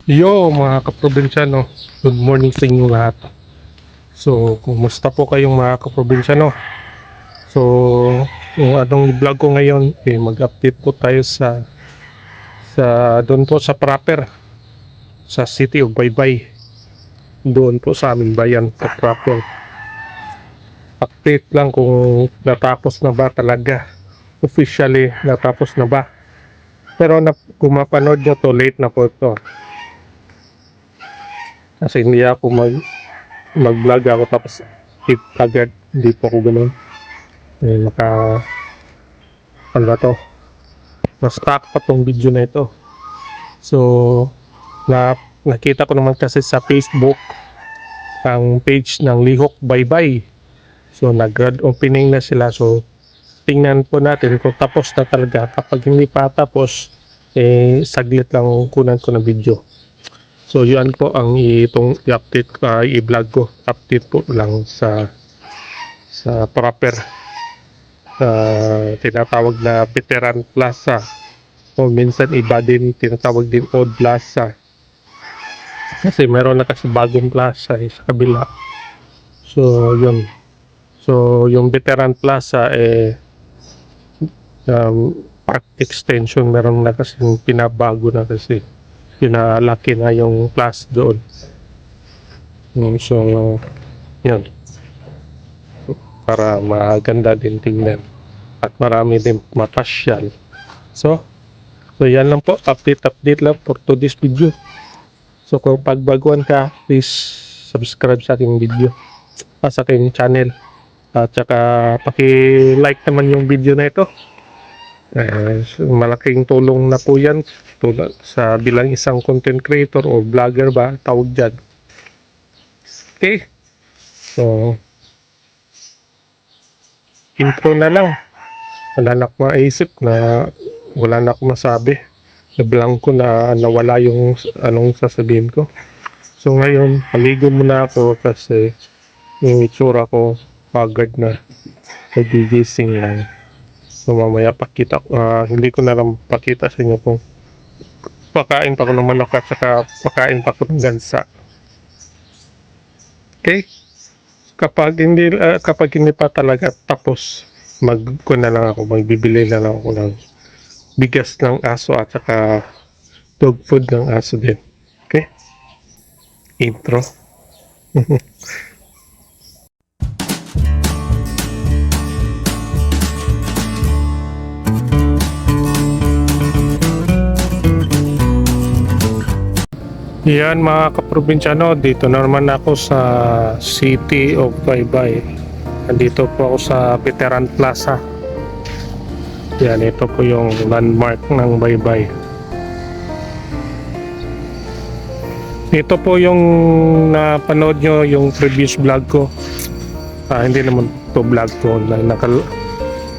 Yo mga kaprobinsyano, good morning sa inyo lahat. So, kumusta po kayong mga kaprobinsyano? So, yung anong vlog ko ngayon, mag-update po tayo sa doon po sa proper, sa City of Baybay. Doon po sa aming bayan, sa proper. Update lang kung natapos na ba talaga. Officially, natapos na ba? Pero kung mapanood nyo to, late na po ito. Kasi hindi ako mag-vlog ako tapos hit agad, hindi po ako ganun. Ano ba to, na-stuck pa tong video na ito. So nakita ko naman kasi sa Facebook ang page ng Lihok Baybay. So nag-grand opening na sila, so tingnan po natin kung tapos na talaga. Kapag hindi pa tapos, saglit lang kunan ko ng video. So yun po ang itong i-update ko, i-vlog ko, update po lang sa proper tinatawag na Veteran Plaza, o minsan iba din tinatawag din Old Plaza kasi meron na kasi bagong plaza sa kabila. So yun, so yung Veteran Plaza park extension, meron na kasi pinabago na, kasi pinalaki na yung plaza doon. So yun, para maganda din tingnan at marami din mapasyal. So yan lang po, update lang for today's video. So kung pagbaguan ka, please subscribe sa aking video, sa aking channel, at saka paki-like naman yung video na ito. Malaking tulong na po yan tulad sa bilang isang content creator o vlogger ba tawag dyan. Okay, so intro na lang. Wala na akong maisip, wala na akong masabi. Na-blanco na, nawala yung anong sasabihin ko. So ngayon, paligo muna ako kasi yung itsura ko pagod na. Nagigising lang. So mamaya pakita, hindi ko na lang pakita sa inyo kung pakain pa ko ng manok at saka pakain pa ko ng gansa. Okay? Kapag hindi pa talaga tapos, na lang ako, magbibili na lang ako ng bigas ng aso at saka dog food ng aso din. Okay? Intro. Yan mga kaprobinsyano, dito na naman ako sa City of Baybay. Nandito po ako sa Veteran Plaza. Yan, ito po yung landmark ng Baybay. Ito po yung napanood nyo yung previous vlog ko. Hindi naman to vlog ko.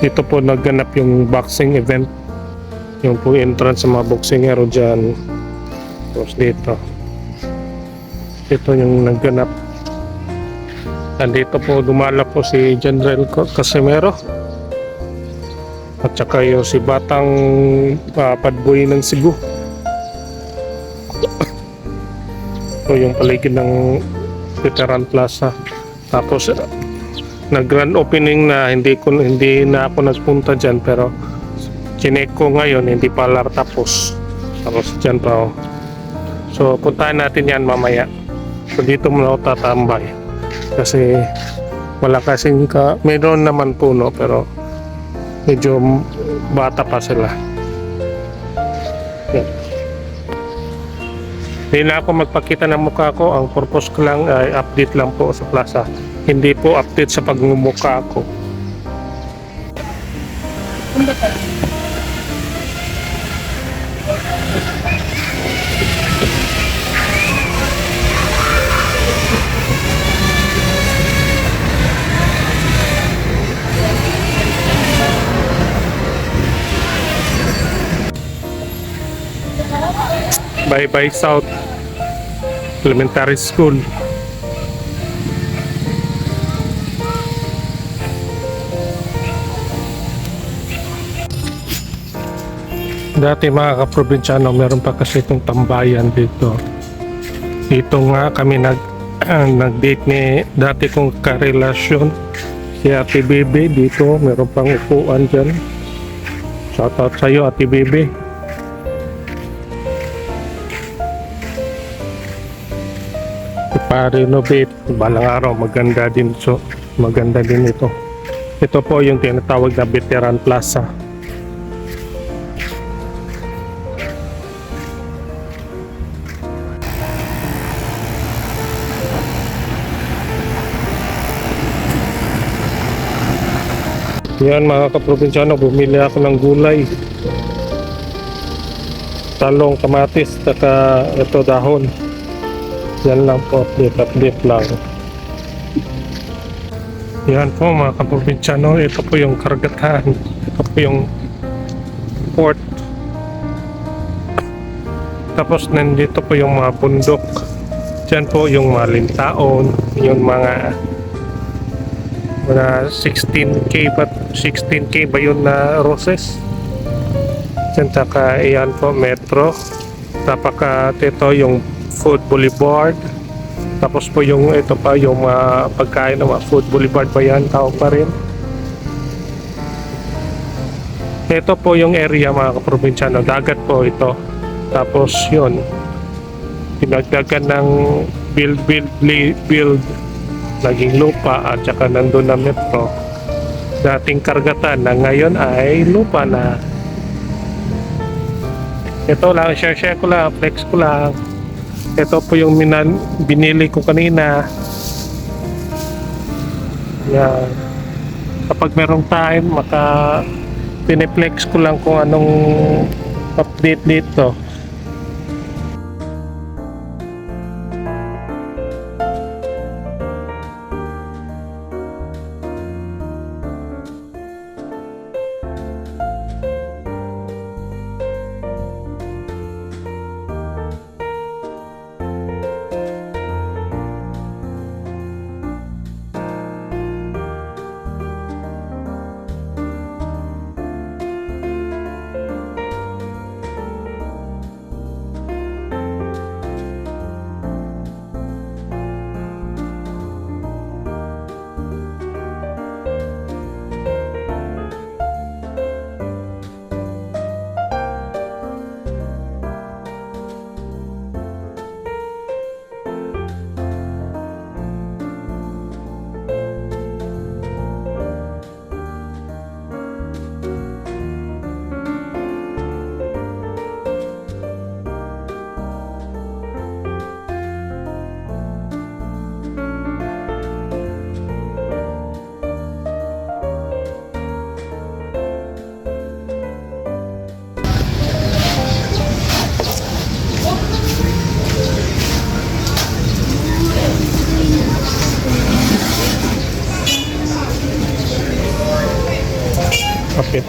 Dito po nagganap yung boxing event. Yung po entrance sa mga boxingero dyan. Tapos dito. Ito yung nagganap. Nandito po dumala po si General Casimero at saka yung si Batang Padboy ng Cebu. So yung paligid ng Veteran Plaza. Tapos nag-grand opening na, hindi na ako nagpunta dyan, pero chinek ko ngayon, hindi pala tapos dyan pa. So puntahan natin yan mamaya. So dito muna ako tatambay kasi wala kasing meron naman puno pero medyo bata pa sila. Hindi na ako magpakita ng mukha ko. Ang purpose ko lang ay update lang po sa plaza, hindi po update sa pagmumukha ko. Baybay South Elementary School. Dati mga kaprobinsyano, meron pa kasi itong tambayan dito. Dito nga kami nag-date ni dati kong karelasyon si Ate Bebe. Dito meron pang upuan dyan. Shoutout sa'yo Ate Bebe. Pa-renovate balang araw, maganda din ito. Ito po yung tinatawag na Veteran Plaza. Yan mga kaprobinsyano, bumili ako ng gulay, talong, kamatis, saka ito dahon. Yan lang po, update lang. Yan po mga kaprobinsyano, ito po yung karagatan, ito po yung port. Tapos nandito po yung mga bundok. Diyan po yung mga lintaon, yung mga 16K ba yun na roses. Diyan taka iyan po metro. Tapos ito yung Food Boulevard. Tapos po yung ito pa yung mga pagkain ng mga Food Boulevard ba yan, tawag pa rin. Ito po yung area mga kaprobinsyano, dagat po ito. Tapos yun, pinagdagan ng build naging lupa at saka nandun na metro. Dating karagatan na ngayon ay lupa na. Ito lang, share ko lang, flex ko lang. Ito po yung binili ko kanina. Yan. Kapag merong time, piniplex ko lang kung anong update dito. Okay.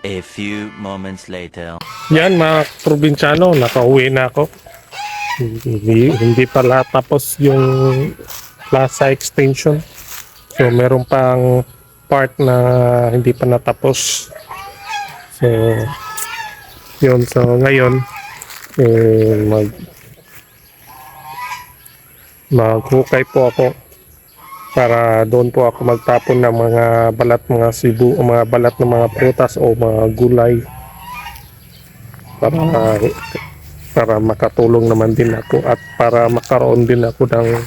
A few moments later. Yan mga probinsyano, nakauwi na ako. Hindi pala tapos yung plaza extension. So meron pang part na hindi pa natapos. So yun, so ngayon maghukay po ako para doon po ako magtapon ng mga balat ng mga prutas o mga gulay para makatulong naman din ako at para makaroon din ako ng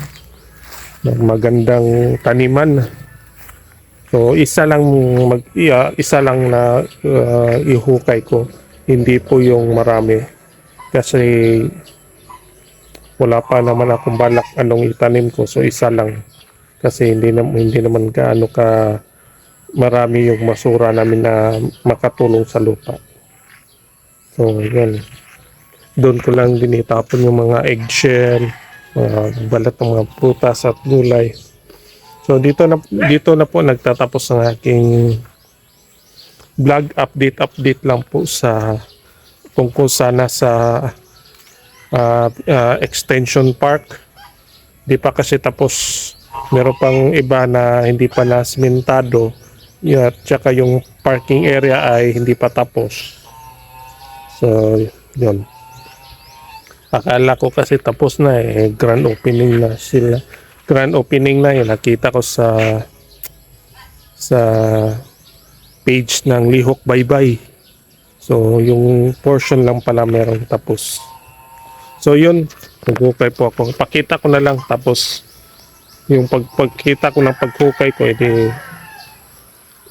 magandang taniman. So isa lang na ihukay ko, hindi po yung marami kasi wala pa naman akong balak anong itanim ko, so isa lang kasi hindi naman gaano ka marami yung masura namin na makatulong sa lupa. So yan, Doon ko lang din itapon yung mga eggshell, mga balat ng mga prutas at gulay. So dito na po nagtatapos ang aking vlog, update lang po sa tungkol sana sa extension park. Di pa kasi tapos, meron pang iba na hindi pa na simentado, at saka yung parking area ay hindi pa tapos. So yun, akala ko kasi tapos na grand opening na sila, grand opening na yun, nakita ko sa page ng Lihok Baybay. So yung portion lang pala merong tapos. So yun, naghukay po ako. Pakita ko na lang, tapos yung pagkita ko ng paghukay ko, edi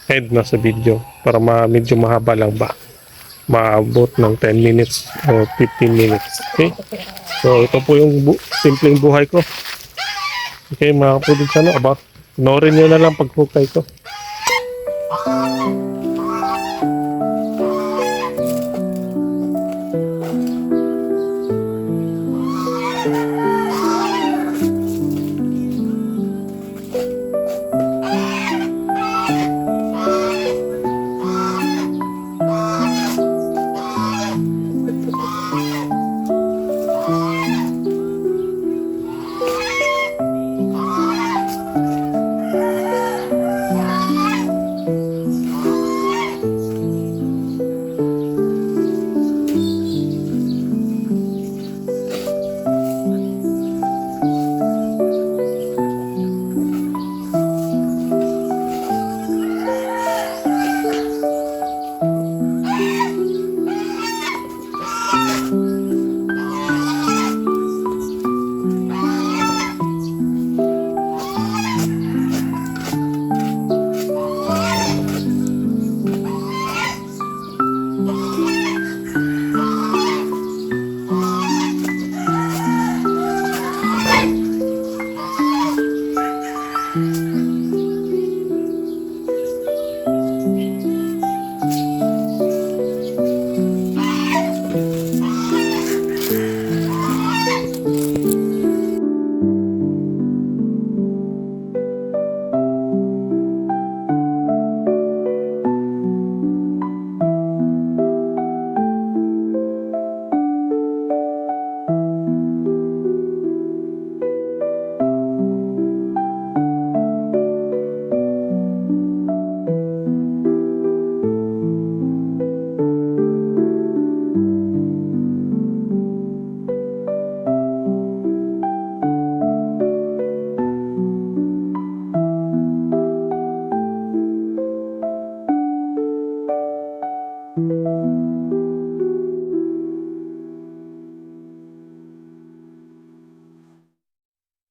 end na sa video para medyo mahaba lang ba. Maabot ng 10 minutes o 15 minutes. Okay? So ito po yung simpleng buhay ko. Okay, mga kapulisan, panoorin nyo na lang paghukay ko.